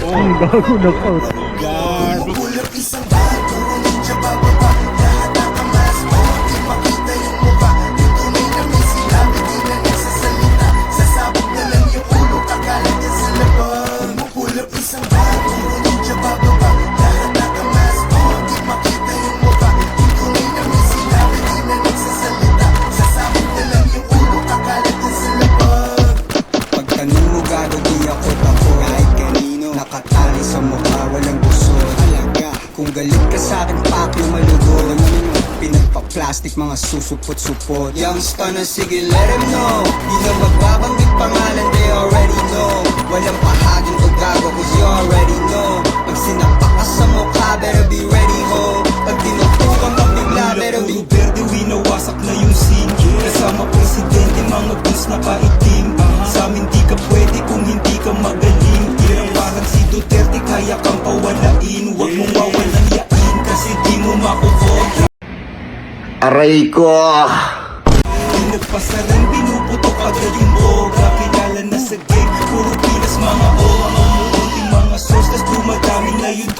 Ang gago na post. Nakatali sa mukha, walang gusto. Kung galit ka sa'kin, pakyo malugod. Pinagpa-plastic, mga susupot-supot. Youngster na sige, let him know. Di na magbabanggit pangalan, they already know. Walang pahaging o gago, cause you already know. Pag sinapak ka sa mukha, better be ready, ho. Pag tinutukan ka bigla, better be verde, winawasak na yung scene. Kasama presidente, mga guns na paitim. Sa amin di ka pwede kung hindi ka magaling. Parang si Duterte, kaya kang pawalain. Huwag mong wawalang yain, kasi di mo makukoy. Aray ko! Pinagpasa rin, pinuputok agad yung boga. Kilala na sa game, puro pilas mga o. Ang umuunting mga source, tas dumadami na yun.